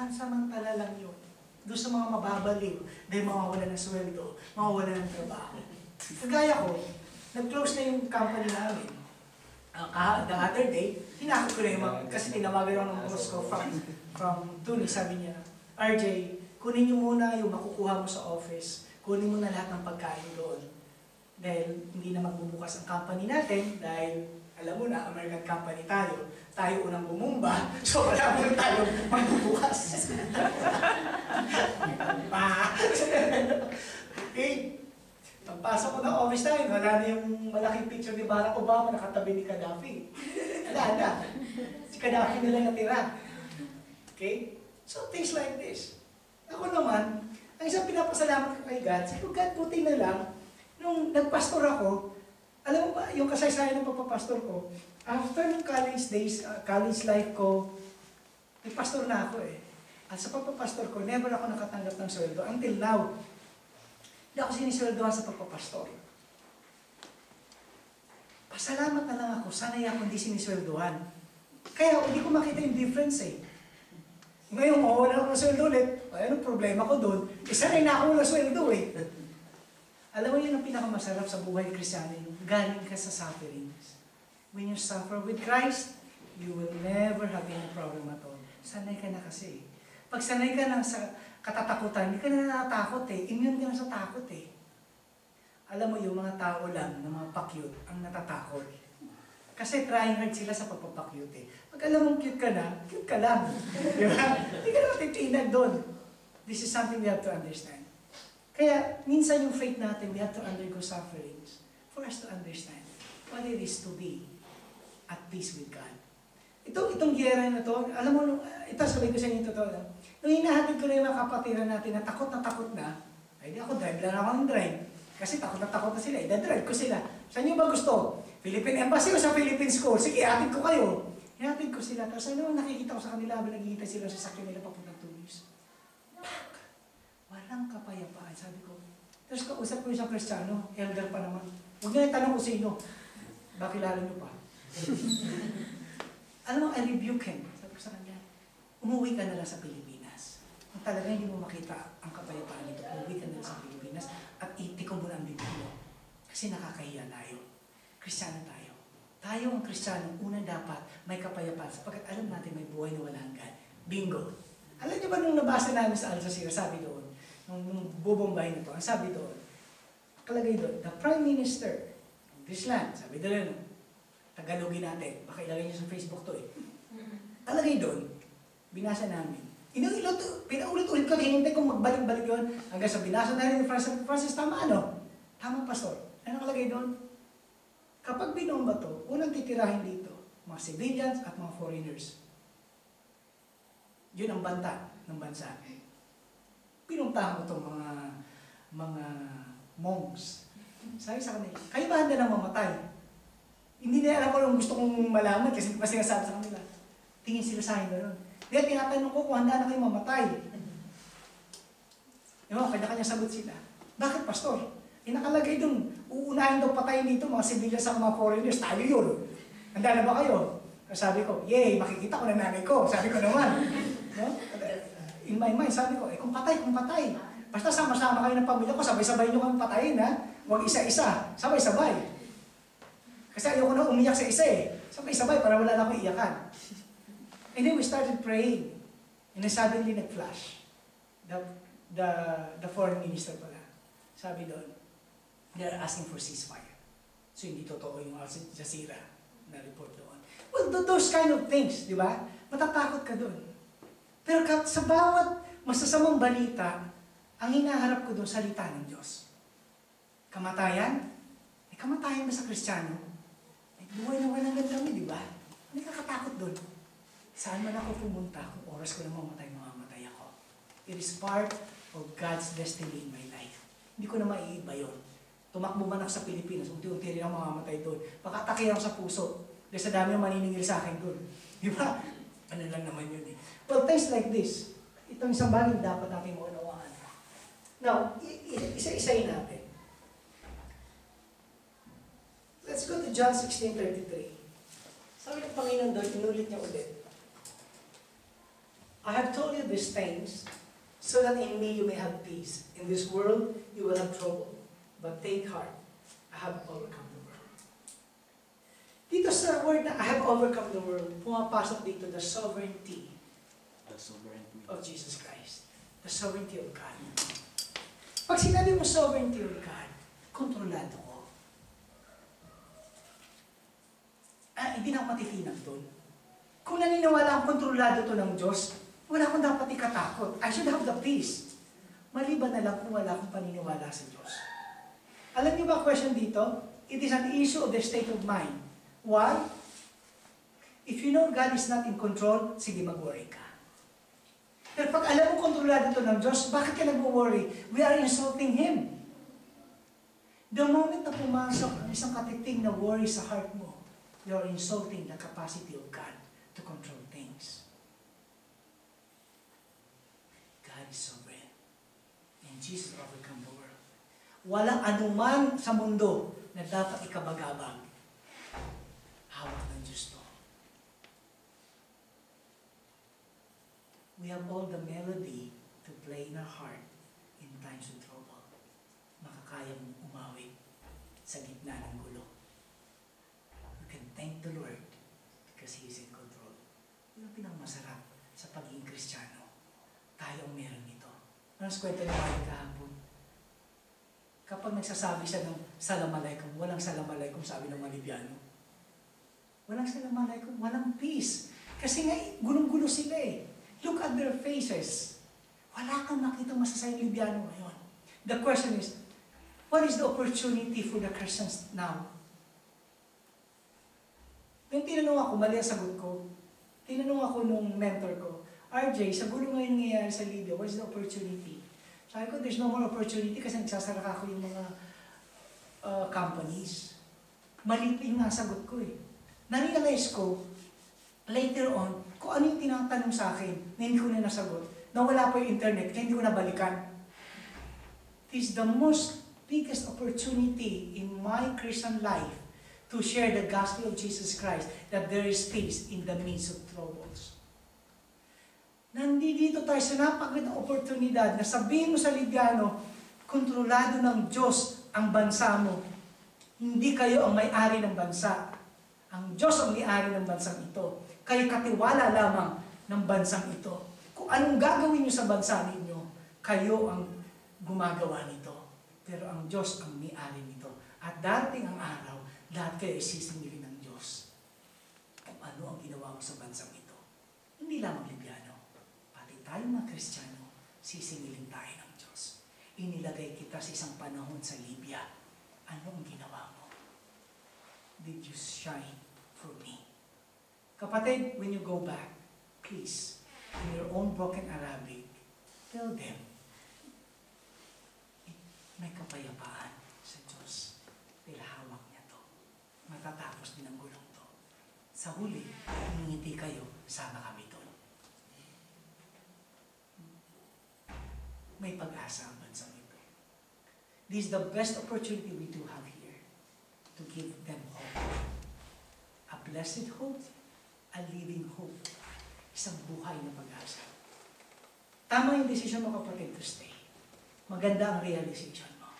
pansamantala lang yun. Doon sa mga mababaliw, dahil mawawala ng sweldo, mawawala ng trabaho. Kagaya ko, nag-close na yung company namin. The other day, hinakot ko na yung kasi tinawagan ako ng boss ko from Tunis, sabi niya, RJ, kunin niyo muna yung makukuha mo sa office, kunin mo na lahat ng pagkain doon. Dahil hindi na magbubukas ang company natin, dahil alam mo na, American company tayo, tayo unang bumumba, so wala mo tayo magbubukas. Okay. Pagpasok ko ng office namin, wala na yung malaking picture ni Barack Obama nakatabi ni Gaddafi. Wala na. Si Gaddafi na lang natira. Okay? So things like this. Ako naman, ang isang pinapasalamat ko kay God, sabi ko, God, buti na lang, nung nagpastor ako, alam mo ba, yung kasaysayan ng pagpapastor ko, after ng college days, college life ko, nagpastor na ako eh. At sa pagpapastor ko, never ako nakatanggap ng sweldo. Until now, hindi ako sinisweldohan sa pagpapastor. Pasalamat na lang ako, sanay ako hindi sinisweldohan. Kaya hindi ko makita yung difference eh. Ngayon, wala ako ng sweldo ulit. Ay, anong problema ko doon? Sanay na ako ng sweldo eh. Alam mo yun ang pinakamasarap sa buhay Kristiyano, galing ka sa sufferings. When you suffer with Christ, you will never have any problem at all. Sanay ka na kasi. Pag sanay ka lang sa katatakutan, hindi ka na natatakot eh. Immune ka na sa takot eh. Alam mo yung mga tao lang, na mga pa-cute, ang natatakot. Kasi trying hard sila sa pagpapakyute eh. Pag alam mong cute ka na, cute ka lang. Di ba? Hindi ka na matitinag doon. This is something we have to understand. Kaya, minsan yung faith natin, we have to undergo sufferings for us to understand what it is to be at peace with God. Itong giyera na to, alam mo, ito sabihin ko sa inyo totoo lang, nung hinahatid ko na yung mga kapatiran natin na takot na, ay di ako, drive lang ako ng drive. Kasi takot na sila, idadrive ko sila. Saan nyo ba gusto? Philippine Embassy o sa Philippine School? Sige, ihatid ko kayo. Ihatid ko sila. Tapos ano, nakikita ko sa kanila habang naghihintay sila sa sakyan nila papuntang Tunis. Walang kapayapaan, sabi ko. Tapos kausap ko isang Kristiyano, elder pa naman. Huwag niya itanong ko sino. Bakilala niyo pa. Alam mo, I rebuke him. Sabi ko sa kanya, umuwi ka na lang sa Pilipinas. Kung talaga hindi mo makita ang kapayapaan nito, umuwi ka na lang sa Pilipinas at itikom mo lang dito. Kasi nakakahiya tayo. Kristiyano tayo. Tayo ang Kristiyano, una dapat may kapayapaan sapagkat alam natin may buhay na walang hanggan. Bingo! Alam niyo ba nung nabasa namin sa Al Jazeera, sabi doon, nung bubombahin na to, ang sabi doon, nakalagay doon, the Prime Minister of this land, sabi doon, Tagalogin natin, baka ilagay niyo sa Facebook to eh. Nakalagay doon, binasa namin. Pinaulit-ulit ko, hinintay kong magbalik-balik yun, hanggang sa binasa na rin ni Francis, tama ano? Tama, Pastor. Ano nakalagay doon? Kapag binomba to, unang titirahin dito, mga civilians at mga foreigners. Yun ang banta ng bansa. Pinuntahan ko itong mga monks. Sabi sa kanila, kayo ba handa nang mamatay? Hindi na alam ko lang gusto kong malaman kasi mas sinasabi sa kanila. Tingin sila sa akin gano'n. Dahil tinatanong ko kung handa na kayo mamatay. Yung kanya-kanya sagot sila. Bakit, Pastor? Nakalagay dun, uunahin daw patayin dito mga civilians sa mga foreigners. Tayo yun. Handa na ba kayo? Sabi ko, yay, makikita ko na nanay ko. Sabi ko naman. No? In my mind, sabi ko, kung patay. Basta sama-sama kayo ng pamilya ko, sabay-sabay nyo kami patayin, ha? Huwag isa-isa, sabay-sabay. Kasi ayoko na umiyak sa isa eh. Sabay-sabay para wala na akong iyakan. And then we started praying. And then suddenly nag-flash. The foreign minister pala. Sabi doon, they're asking for ceasefire. So hindi totoo yung Al Jazeera na report doon. Well, those kind of things, di ba? Matatakot ka doon. Pero sa bawat masasamang balita, ang hinaharap ko doon, salita ng Diyos. Kamatayan? Kamatayan ba sa Kristiyano? Buhay na walang gandami, di ba? Hindi ka katakot doon. Saan man ako pumunta, kung oras ko na mamamatay ako. It is part of God's destiny in my life. Hindi ko na maiiba yun. Tumakbo man ako sa Pilipinas, unti-unti rin ako mamamatay doon. Pakataki ako sa puso. Dahil sa dami ang maniningil sa akin doon. Di ba? Ano lang naman yun eh. Well, things like this, itong isang bagay dapat natin maunawaan. Now, isa-isayin natin. Let's go to John 16:33. Sabi ng Panginoon doon, inulit niya ulit. I have told you these things so that in me you may have peace. In this world you will have trouble. But take heart, I have overcome the world. Dito sa word na I have overcome the world, pumapasok dito the sovereignty of Jesus Christ. The sovereignty of God. Pag sinabi mo sovereignty of God, kontrolado ko. Hindi na ako matitinag doon. Kung naniniwala akong kontrolado to ng Diyos, wala akong dapat ikatakot. I should have the peace. Maliban na lang kung wala akong paniniwala sa Diyos. Alam niyo ba question dito? It is an issue of the state of mind. Why? If you know God is not in control, sige mag-worry ka. Pero pag alam mo kontrolado to ng Diyos, bakit ka nag-worry? We are insulting Him. The moment na pumasok ang isang katiting na worry sa heart mo, you are insulting the capacity of God to control things. God is sovereign. And Jesus overcome the world. Walang anuman sa mundo na dapat ikabagabag. Hawak ng Diyos to. We have all the melody to play in our heart in times of trouble. Makakayang umawit sa gitna ng gulo. We can thank the Lord because He is in control. Yun ang pinakamasarap sa pagiging Kristiyano. Tayo ang meron nito. Ano sa kwento ni Mike kahapon? Kapag nagsasabi siya ng salamalaikum, walang salamalaikum sabi ng Malibyano. Walang salamalaikum, walang peace. Kasi nga, gulong-gulo sila eh. Look at their faces. Wala kang makita masasayang Libyano ngayon. The question is, what is the opportunity for the Christians now? Nung tinanong ako, mali ang sagot ko. Tinanong ako nung mentor ko, RJ, sa gulo ngayon nangyayari sa Libya, what is the opportunity? Sabi ko, there's no more opportunity kasi nagsasara ako yung mga companies. Mali pa yung nasagot ko eh. Na-realize ko, later on, kung ano yung tinatanong sa akin na hindi ko na nasagot, na wala pa yung internet, kaya hindi ko nabalikan. It is the most biggest opportunity in my Christian life to share the gospel of Jesus Christ, that there is peace in the midst of troubles. Nandito tayo sa napakagandang oportunidad na sabihin mo sa Libyano, kontrolado ng Diyos ang bansa mo. Hindi kayo ang may-ari ng bansa. Ang Diyos ang may-ari ng bansang ito. Kayo katiwala lamang ng bansang ito. Kung anong gagawin niyo sa bansa ninyo, kayo ang gumagawa nito. Pero ang Diyos ang may-ari nito. At darating ang araw, lahat kayo isisingilin ng Diyos. Kung ano ang ginawa mo sa bansang ito. Hindi lamang Libyano. Pati tayo mga Kristiyano, sisingilin tayo ng Diyos. Inilagay kita sa isang panahon sa Libya. Ano ang ginawa mo? Did you shine for me? Kapatid, when you go back, please, in your own broken Arabic, tell them, may kapayapaan sa Diyos. Dahil hawak niya to. Matatapos din ang gulong to. Sa huli, humingiti kayo, sama kami doon. May pag-asa ang bansang ito. This is the best opportunity we do have here to give them hope. A blessed hope, a living hope. Isang buhay na pag-asa. Tama yung decision mo, kapatid, to stay. Maganda ang realization mo.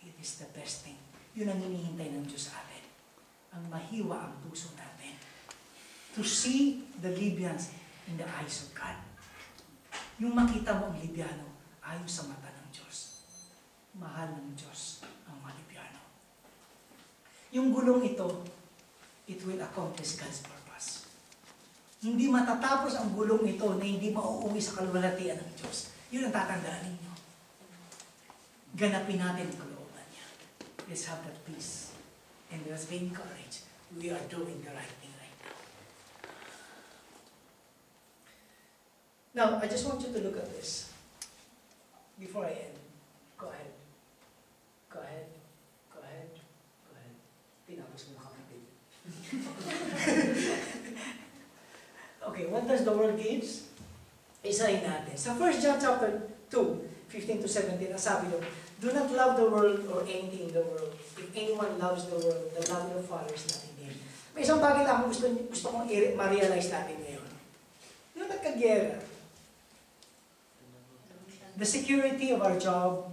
It is the best thing. Yun ang hinihintay ng Diyos sa atin. Ang mahiwa ang puso natin. To see the Libyans in the eyes of God. Yung makita mo ang Libyano, ayon sa mata ng Diyos. Mahal ng Diyos ang mga Libyano. Yung gulong ito, it will accomplish God's purpose. Hindi matatapos ang gulong ito na hindi mauuwi sa kalwalhatian ng Diyos. Yun ang tatandaan ninyo. Ganapin natin ang kalooban niya. Let's have that peace. And let's be encouraged. We are doing the right thing right now. Now, I just want you to look at this. Before I end, go ahead. Go ahead. Go ahead. Go ahead. Tinapos mo kapatid. Okay, what does the world gives? Isahin natin. Sa 1 John chapter 2, 15 to 17, ang sabi doon, do not love the world or anything in the world. If anyone loves the world, the love of the Father is not in him. May isang bagay lang gusto kong ma-realize natin ngayon. Yung nagkagyera, the security of our job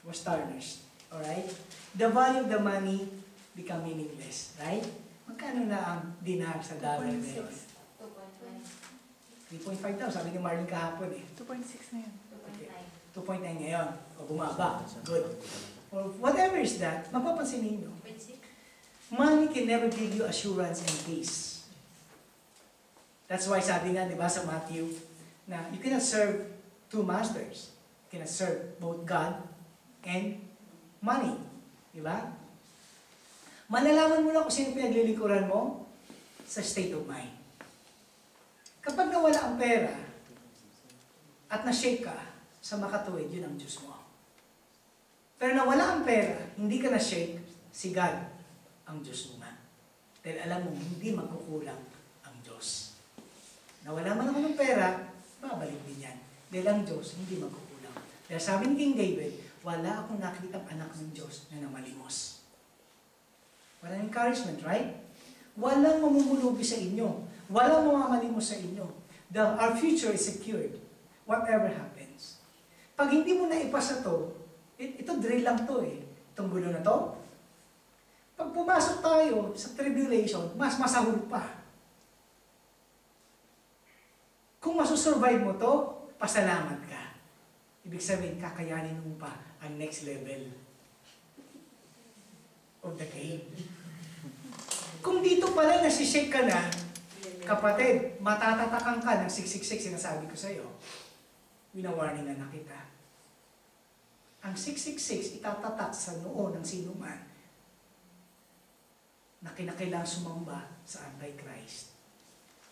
was tarnished. Alright? The value of the money become meaningless. Right? Magkano na ang dinar sa dollar ngayon? 3.5 daw, sabi ni Marlene kahapon eh. 2.6 na yun. 2.9 ngayon. O bumaba. Good. Or whatever is that, mapapansin ninyo. Money can never give you assurance and peace. That's why sabi nga, di ba, sa Matthew, na you cannot serve two masters. You cannot serve both God and money. Di ba? Malalaman mo lang kung sino pinaglilingkuran mo sa state of mind. Kapag nawala ang pera at na-shake ka sa makatuwid, yun ang Diyos mo. Pero nawala ang pera, hindi ka na-shake, si God ang Diyos mo nga. Dahil alam mo, hindi magkukulang ang Diyos. Nawala man ako ng pera, babalik din yan. Dahil ang Diyos, hindi magkukulang. Dahil sabi ni King David, wala akong nakitang anak ng Diyos na namalimos. Walang encouragement, right? Walang mamumulubi sa inyo. Walang mamalimos sa inyo. Our future is secured. Whatever happens. Pag hindi mo na ipasa to, ito drill lang to eh. Itong gulo na to. Pag pumasok tayo sa tribulation, mas masahol pa. Kung masusurvive mo to, pasalamat ka. Ibig sabihin, kakayanin mo pa ang next level of the game. Kung dito pala nasishake ka na, kapatid, matatatakan ka ng 666, sinasabi ko sa iyo. Winawarningan na kita. Ang 666, itatatak sa noo ng sinuman na kinakailangan sumamba sa Antichrist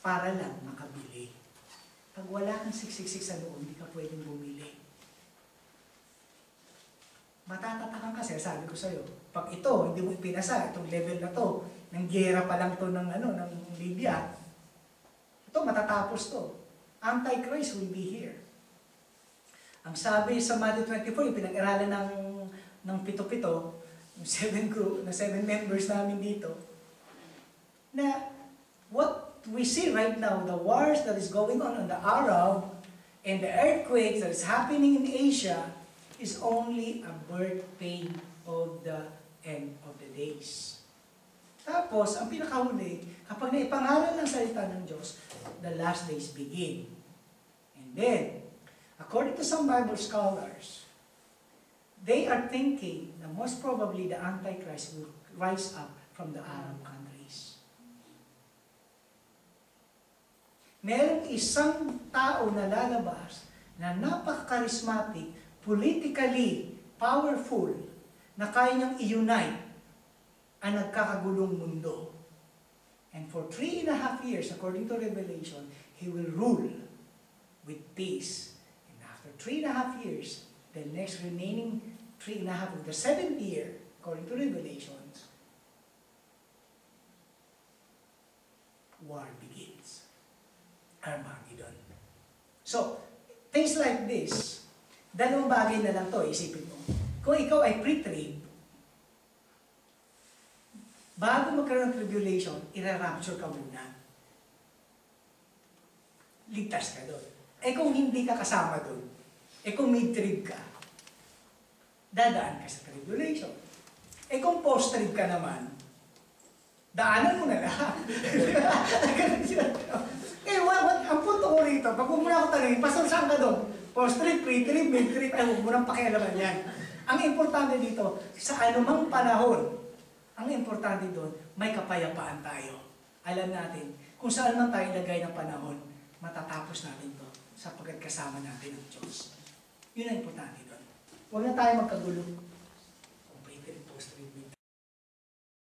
para lang makabili. Pag wala kang 666 sa noo, hindi ka pwedeng bumili. Matatatakan kasi, sabi ko sa iyo, pag ito, hindi mo ipinasa, itong level na to, ng gera pa lang to ng, ng Libya, ito, matatapos to. Antichrist will be here. Ang sabi sa Matthew 24, yung pinag-aralan ng pito-pito, yung 7 group, na 7 members namin dito, na what we see right now, the wars that is going on the Arab, and the earthquakes that is happening in Asia, is only a birth pain of the end of the days. Tapos, ang pinakahuli, kapag naipangaral ng salita ng Diyos, the last days begin. And then, according to some Bible scholars, they are thinking that most probably the Antichrist will rise up from the Arab countries. Merong isang tao na lalabas na napaka-charismatic, politically powerful, na kaya niyang i-unite ang nagkakagulong mundo. And for 3.5 years, according to Revelation, he will rule with peace. And after 3.5 years, the next remaining 3.5 of the 7th year, according to Revelations, war begins. Armageddon. So, things like this, dalawang bagay na lang to, isipin mo. Kung ikaw ay pre-trib, bago magkaroon ng tribulation, ira-rapture ka muna. Ligtas ka doon. Eh kung hindi ka kasama doon, eh kung mid-trib ka, dadaan ka sa tribulation. Eh kung post-trib ka naman, daanan mo na lahat. Eh, ang punto ko rito, pag mo muna ako tanongin, pastor, saan ka doon? Post-trip, pre-trip, mid-trip, ay huwag mo nang pakialaman yan. Ang importante dito, sa anumang panahon, ang importante doon, may kapayapaan tayo. Alam natin, kung saan man tayo ilagay ng panahon, matatapos natin to sapagkat kasama natin ang Diyos. Yun ang importante doon. Huwag na tayo magkagulo.